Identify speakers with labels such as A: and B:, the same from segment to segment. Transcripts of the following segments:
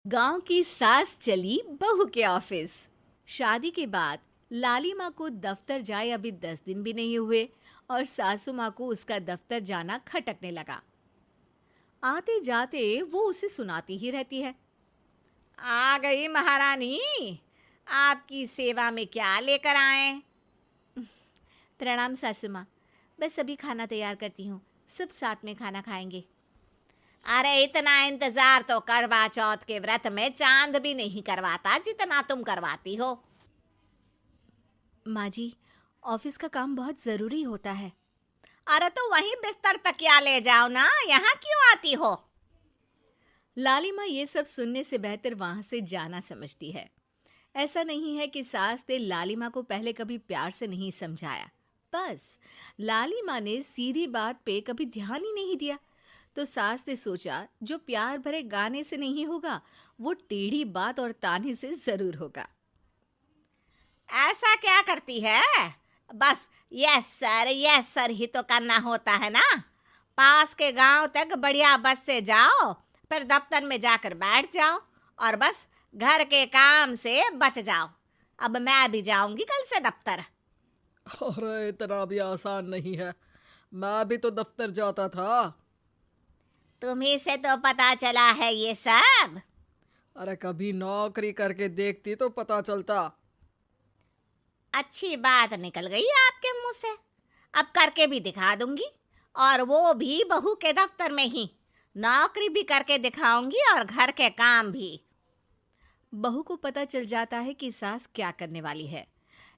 A: गांव की सास चली बहू के ऑफिस। शादी के बाद लाली माँ को दफ्तर जाए अभी 10 दिन भी नहीं हुए और सासू माँ को उसका दफ्तर जाना खटकने लगा। आते जाते वो उसे सुनाती ही रहती है। आ गई महारानी, आपकी सेवा में क्या लेकर आए? प्रणाम सासू माँ, बस अभी खाना तैयार करती हूँ, सब साथ में खाना खाएंगे। अरे इतना इंतजार तो करवा चौथ के व्रत में चांद भी नहीं करवाता जितना तुम करवाती हो। माँ जी, ऑफिस का काम बहुत जरूरी होता है। अरे तो वहीं बिस्तर तकिया ले जाओ ना, यहाँ क्यों आती हो? लाली माँ ये सब सुनने से बेहतर वहां से जाना समझती है। ऐसा नहीं है कि सास ने लाली माँ को पहले कभी प्यार से नहीं समझाया, बस लाली माँ ने सीधी बात पे कभी ध्यान ही नहीं दिया। तो सास ने सोचा जो प्यार भरे गाने से नहीं होगा वो टेढ़ी बात और ताने से जरूर होगा। ऐसा क्या करती है? बस यस सर ही तो करना होता है ना। पास के गांव तक बढ़िया बस से जाओ, फिर दफ्तर में जाकर बैठ जाओ और बस घर के काम से बच जाओ। अब मैं भी जाऊंगी कल से दफ्तर।
B: अरे इतना भी आसान नहीं है। मैं भी तो दफ्तर जाता था।
A: तुम्ही से तो पता चला है ये सब।
B: अरे कभी नौकरी करके देखती तो पता चलता।
A: अच्छी बात निकल गई आपके मुंह से। अब करके भी दिखा दूंगी, और वो भी बहू के दफ्तर में ही। नौकरी भी करके दिखाऊंगी और घर के काम भी। बहू को पता चल जाता है कि सास क्या करने वाली है,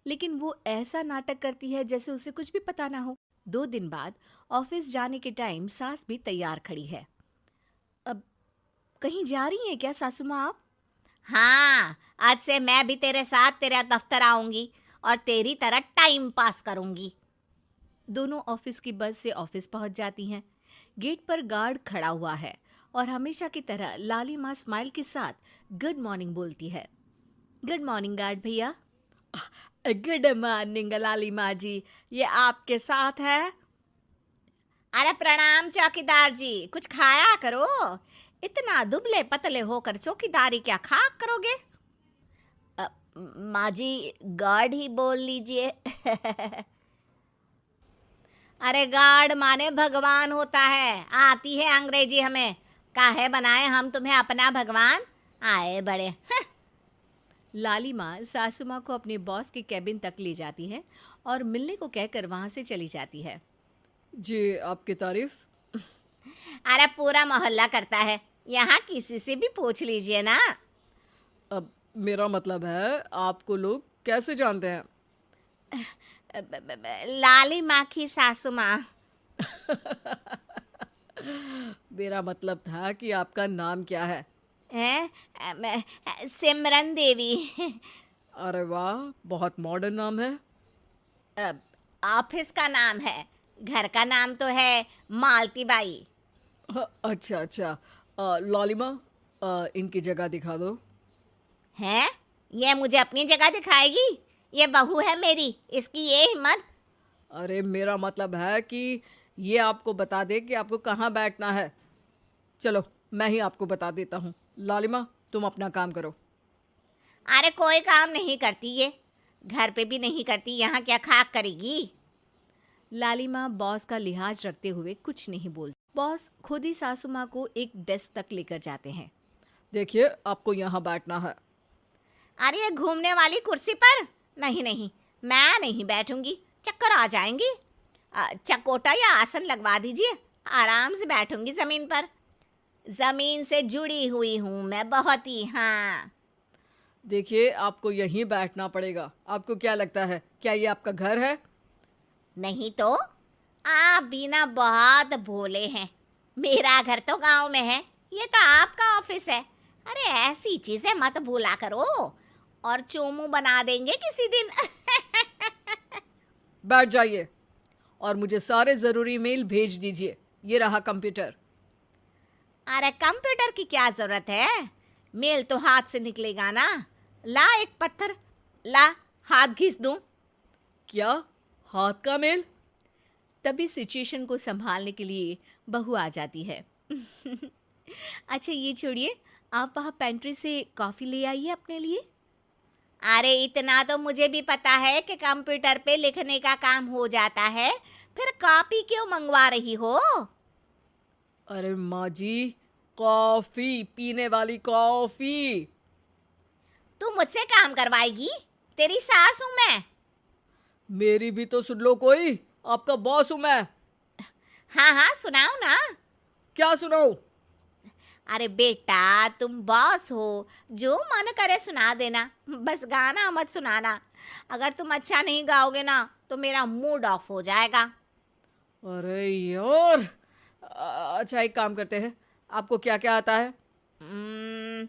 A: लेकिन वो ऐसा नाटक करती है जैसे उसे कुछ भी पता ना हो। 2 दिन बाद ऑफिस जाने के टाइम सास भी तैयार खड़ी है। अब कहीं जा रही हैं क्या सासू माँ आप? हाँ, आज से मैं भी तेरे साथ तेरे दफ्तर आऊंगी और तेरी तरह टाइम पास करूंगी। दोनों ऑफिस की बस से ऑफिस पहुंच जाती हैं। गेट पर गार्ड खड़ा हुआ है और हमेशा की तरह लाली माँ स्माइल के साथ गुड मॉर्निंग बोलती है। गुड मॉर्निंग गार्ड भैया। गुड मॉर्निंग लाली माँ जी, ये आपके साथ है? अरे प्रणाम चौकीदार जी, कुछ खाया करो। इतना दुबले पतले होकर चौकीदारी क्या खा करोगे? माँ जी, गार्ड ही बोल लीजिए। अरे गार्ड माने भगवान होता है, आती है अंग्रेजी हमें। काहे बनाए हम तुम्हें अपना भगवान, आए बड़े। लाली माँ सासू माँ को अपने बॉस के कैबिन तक ले जाती है और मिलने को कहकर वहां से चली जाती है।
B: जी, आपकी तारीफ।
A: अरे पूरा मोहल्ला करता है, यहाँ किसी से भी पूछ लीजिए ना।
B: अब मेरा मतलब है आपको लोग कैसे जानते हैं?
A: लाली माँ की सासू माँ।
B: मेरा मतलब था कि आपका नाम क्या है?
A: सिमरन देवी।
B: अरे वाह, बहुत मॉडर्न नाम है।
A: ऑफिस का नाम है, घर का नाम तो है मालती बाई।
B: अच्छा अच्छा। लॉलिमा, इनकी जगह दिखा दो।
A: है? ये मुझे अपनी जगह दिखाएगी? ये बहू है मेरी, इसकी ये हिम्मत।
B: अरे मेरा मतलब है कि ये आपको बता दे कि आपको कहाँ बैठना है। चलो मैं ही आपको बता देता हूँ। लालिमा, तुम अपना काम करो।
A: अरे कोई काम नहीं करती ये, घर पे भी नहीं करती, यहाँ क्या खाक करेगी? लाली माँ बॉस का लिहाज रखते हुए कुछ नहीं बोलती। बॉस खुद ही सासू माँ को एक डेस्क तक लेकर जाते हैं।
B: देखिए, आपको यहाँ बैठना है।
A: अरे ये घूमने वाली कुर्सी पर? नहीं नहीं, मैं नहीं बैठूंगी, चक्कर आ जाएंगी। चकोटा या आसन लगवा दीजिए, आराम से बैठूंगी जमीन पर। जमीन से जुड़ी हुई हूँ मैं बहुत ही। हाँ।
B: देखिए, आपको यहीं बैठना पड़ेगा। आपको क्या लगता है, क्या ये आपका घर है?
A: नहीं तो, आप भी ना बहुत भोले हैं। मेरा घर तो गांव में है, ये तो आपका ऑफिस है। अरे ऐसी चीजें मत भूला करो, और चोमू बना देंगे किसी दिन।
B: बैठ जाइए और मुझे सारे ज़रूरी मेल भेज दीजिए। ये रहा कंप्यूटर।
A: अरे कंप्यूटर की क्या जरूरत है, मेल तो हाथ से निकलेगा ना। ला एक पत्थर, ला हाथ घिस दूं।
B: क्या? हाथ का मेल?
A: तभी सिचुएशन को संभालने के लिए बहू आ जाती है। अच्छा ये छोड़िए,
B: आप वहाँ पेंट्री से कॉफ़ी ले आइए अपने लिए।
A: अरे इतना तो मुझे भी पता है कि कंप्यूटर पे लिखने का काम हो जाता है, फिर कॉपी क्यों मंगवा रही हो?
B: अरे माँ जी, कॉफ़ी, पीने वाली कॉफ़ी।
A: तू मुझसे काम करवाएगी? तेरी सास हूं मैं।
B: मेरी भी तो सुन लो कोई, आपका बॉस हूँ मैं।
A: हाँ हाँ, सुनाओ ना।
B: क्या सुनाऊँ?
A: अरे बेटा, तुम बॉस हो, जो मन करे सुना देना, बस गाना मत सुनाना। अगर तुम अच्छा नहीं गाओगे ना तो मेरा मूड ऑफ हो जाएगा।
B: अरे यार, अच्छा एक काम करते हैं, आपको क्या क्या आता है?
A: हम्म,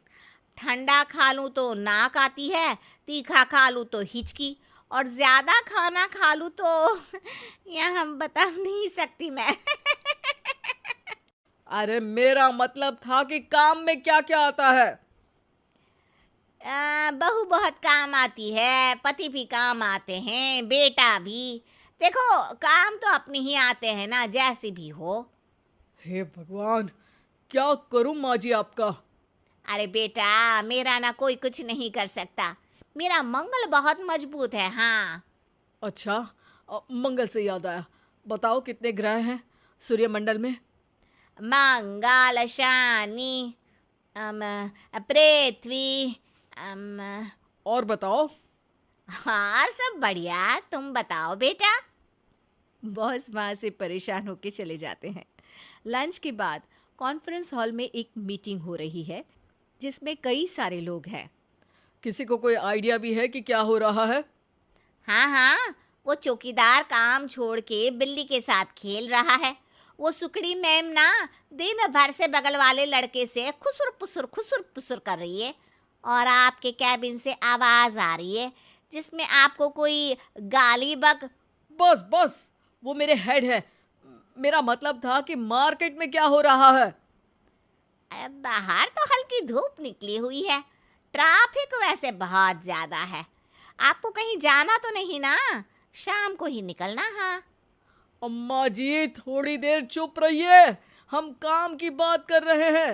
A: ठंडा खा लूं तो नाक आती है, तीखा खा लूं तो हिचकी, और ज्यादा खाना खा लूं तो यह हम बता नहीं सकती मैं।
B: अरे मेरा मतलब था कि काम में क्या क्या आता है।
A: बहू बहुत काम आती है, पति भी काम आते हैं, बेटा भी। देखो, काम तो अपने ही आते हैं ना, जैसे भी हो।
B: हे भगवान, क्या करूं माँ जी आपका।
A: अरे बेटा, मेरा ना कोई कुछ नहीं कर सकता। मेरा मंगल बहुत मजबूत है। हाँ।
B: अच्छा, मंगल से याद आया, बताओ कितने ग्रह हैं सूर्यमंडल में?
A: मंगल, शनि, अम, पृथ्वी, अम,
B: और बताओ।
A: और सब बढ़िया। तुम बताओ बेटा।
B: बॉस वहाँ से परेशान होके चले जाते हैं। लंच के बाद कॉन्फ्रेंस हॉल में एक मीटिंग हो रही है जिसमें कई सारे लोग हैं। किसी को कोई आइडिया भी है कि क्या हो रहा है?
A: हाँ हाँ, वो चौकीदार काम छोड़ के बिल्ली के साथ खेल रहा है। वो सुकड़ी मैम ना दिन भर से बगल वाले लड़के से खुसुर पुसुर कर रही है, और आपके कैबिन से आवाज आ रही है जिसमें आपको कोई गाली बक।
B: बस बस, वो मेरे हेड है। मेरा मतलब था कि मार्केट में क्या हो रहा है।
A: अरे बाहर तो हल्की धूप निकली हुई है, ट्रैफिक वैसे बहुत ज्यादा है। आपको कहीं जाना तो नहीं ना? शाम को ही निकलना। हाँ।
B: अम्मा जी थोड़ी देर चुप रहिए, हम काम की बात कर रहे हैं।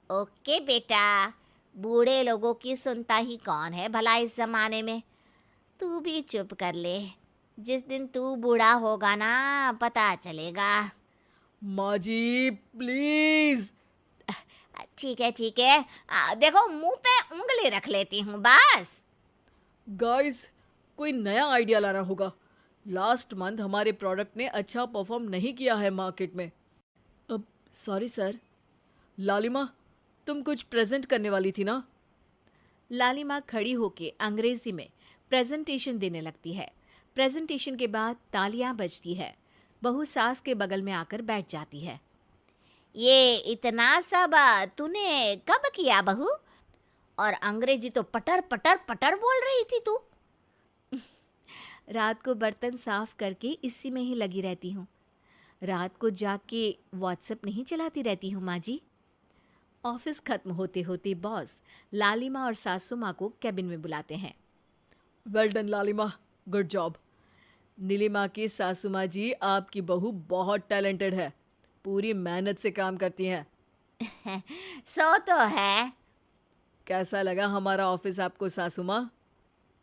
A: ओके बेटा, बूढ़े लोगों की सुनता ही कौन है भला इस जमाने में। तू भी चुप कर ले, जिस दिन तू बूढ़ा होगा ना पता चलेगा।
B: माँ जी प्लीज।
A: ठीक है ठीक है, देखो मुंह पे उंगली रख लेती हूँ बस।
B: गाइस, कोई नया आइडिया लाना होगा। लास्ट मंथ हमारे प्रोडक्ट ने अच्छा परफॉर्म नहीं किया है मार्केट में। अब सॉरी सर। लालिमा, तुम कुछ प्रेजेंट करने वाली थी ना? लालिमा खड़ी होके अंग्रेजी में प्रेजेंटेशन देने लगती है। प्रेजेंटेशन के बाद तालियां बजती है। बहू सास के बगल में आकर बैठ जाती है।
A: ये इतना सब तूने कब किया बहू? और अंग्रेजी तो पटर पटर पटर बोल रही थी तू।
B: रात को बर्तन साफ करके इसी में ही लगी रहती हूँ। रात को जाग के व्हाट्सएप नहीं चलाती रहती हूँ माँ जी। ऑफिस खत्म होते होते बॉस लालिमा और सासू माँ को कैबिन में बुलाते हैं। वेल डन लालिमा, गुड जॉब। नीलिमा की सासू माँ जी, आपकी बहू बहुत टैलेंटेड है, पूरी मेहनत से काम करती हैं।
A: सो तो है।
B: कैसा लगा हमारा ऑफिस आपको सासू माँ?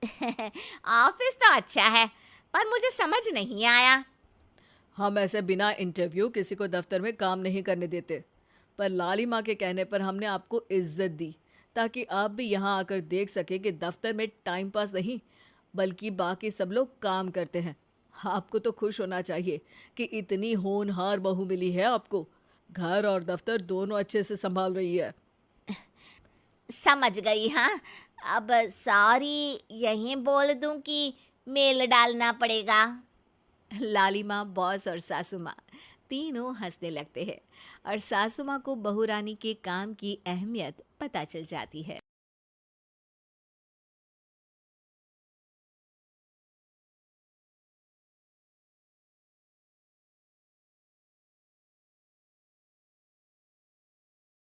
A: ऑफिस तो अच्छा है, पर मुझे समझ नहीं आया।
B: हम ऐसे बिना इंटरव्यू किसी को दफ्तर में काम नहीं करने देते, पर लालिमा के कहने पर हमने आपको इज्जत दी ताकि आप भी यहाँ आकर देख सके कि दफ्तर में टाइम पास नहीं बल्कि बाकी सब लोग काम करते हैं। आपको तो खुश होना चाहिए कि इतनी होनहार बहू मिली है आपको। घर और दफ्तर दोनों अच्छे से संभाल रही है।
A: समझ गई। हाँ, अब सॉरी यहीं बोल दूं कि मेल डालना पड़ेगा?
B: लालिमा, बॉस और सासू माँ तीनों हंसने लगते हैं और सासू माँ को बहू रानी के काम की अहमियत पता चल जाती है।